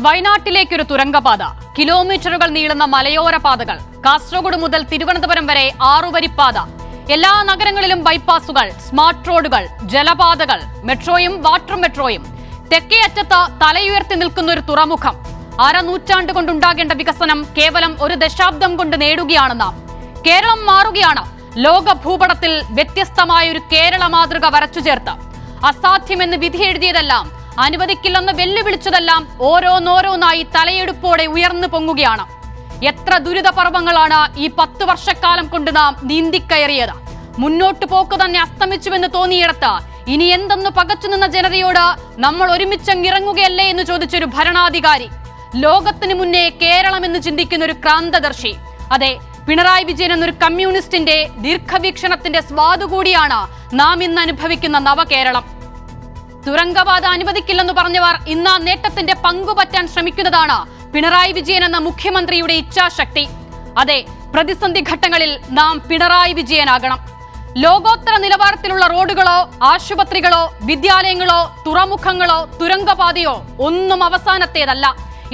വയനാട്ടിലേക്കൊരു തുരങ്കപാത, കിലോമീറ്ററുകൾ നീളുന്ന മലയോര പാതകൾ, കാസർഗോഡ് മുതൽ തിരുവനന്തപുരം വരെ 6 വരിപ്പാത, എല്ലാ നഗരങ്ങളിലും ബൈപ്പാസുകൾ, സ്മാർട്ട് റോഡുകൾ, ജലപാതകൾ, മെട്രോയും വാട്ടർ മെട്രോയും, തെക്കേ അറ്റത്ത് തലയുയർത്തി നിൽക്കുന്ന ഒരു തുറമുഖം. അരനൂറ്റാണ്ട് കൊണ്ടുണ്ടാകേണ്ട വികസനം കേവലം ഒരു ദശാബ്ദം കൊണ്ട് നേടുകയാണ് നാം. കേരളം മാറുകയാണ്. ലോക ഭൂപടത്തിൽ വ്യത്യസ്തമായ ഒരു കേരള മാതൃക വരച്ചു ചേർത്ത് അസാധ്യമെന്ന് വിധിയെഴുതിയതെല്ലാം, അനുവദിക്കില്ലെന്ന് വെല്ലുവിളിച്ചതെല്ലാം ഓരോന്നോരോന്നായി തലയെടുപ്പോടെ ഉയർന്നു പൊങ്ങുകയാണ്. എത്ര ദുരിതപർവങ്ങളാണ് ഈ 10 വർഷക്കാലം കൊണ്ട് നാം നീന്തിക്കയറിയത്. മുന്നോട്ട് പോക്ക് തന്നെ അസ്തമിച്ചുവെന്ന് തോന്നിയിടത്ത് ഇനി എന്തെന്ന് പകച്ചുനിന്ന ജനതയോട് നമ്മൾ ഒരുമിച്ചങ്ങിറങ്ങുകയല്ലേ എന്ന് ചോദിച്ചൊരു ഭരണാധികാരി, ലോകത്തിന് മുന്നേ കേരളം എന്ന് ചിന്തിക്കുന്ന ഒരു ക്രാന്തദർശി. അതെ, പിണറായി വിജയൻ എന്നൊരു കമ്മ്യൂണിസ്റ്റിന്റെ ദീർഘവീക്ഷണത്തിന്റെ സ്വാദ് കൂടിയാണ് നാം ഇന്ന് അനുഭവിക്കുന്ന നവകേരളം. തുരങ്കപാത അനുവദിക്കില്ലെന്ന് പറഞ്ഞവർ ഇന്ന് ആ നേട്ടത്തിന്റെ പങ്കുപറ്റാൻ ശ്രമിക്കുന്നതാണ് പിണറായി വിജയൻ എന്ന മുഖ്യമന്ത്രിയുടെ ഇച്ഛാശക്തി. അതെ, പ്രതിസന്ധി ഘട്ടങ്ങളിൽ നാം പിണറായി വിജയനാകണം. ലോകോത്തര നിലവാരത്തിലുള്ള റോഡുകളോ ആശുപത്രികളോ വിദ്യാലയങ്ങളോ തുറമുഖങ്ങളോ തുരങ്കപാതയോ ഒന്നും അവസാനത്തേതല്ല.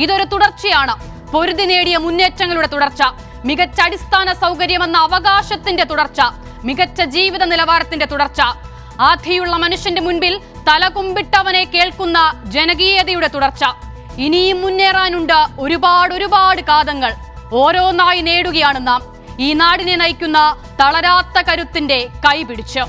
ഇതൊരു തുടർച്ചയാണ്. പൊരുതി നേടിയ മുന്നേറ്റങ്ങളുടെ തുടർച്ച, മികച്ച അടിസ്ഥാന സൗകര്യമെന്ന അവകാശത്തിന്റെ തുടർച്ച, മികച്ച ജീവിത നിലവാരത്തിന്റെ തുടർച്ച, ആധിയുള്ള മനുഷ്യന്റെ മുൻപിൽ തലകുമ്പിട്ടവനെ കേൾക്കുന്ന ജനകീയതയുടെ തുടർച്ച. ഇനിയും മുന്നേറാനുണ്ട് ഒരുപാട് കാതങ്ങൾ. ഓരോന്നായി നേടുകയാണ് നാം. ഈ നാടിനെ നയിക്കുന്ന തളരാത്ത കരുത്തിന്റെ കൈപിടിച്ച്.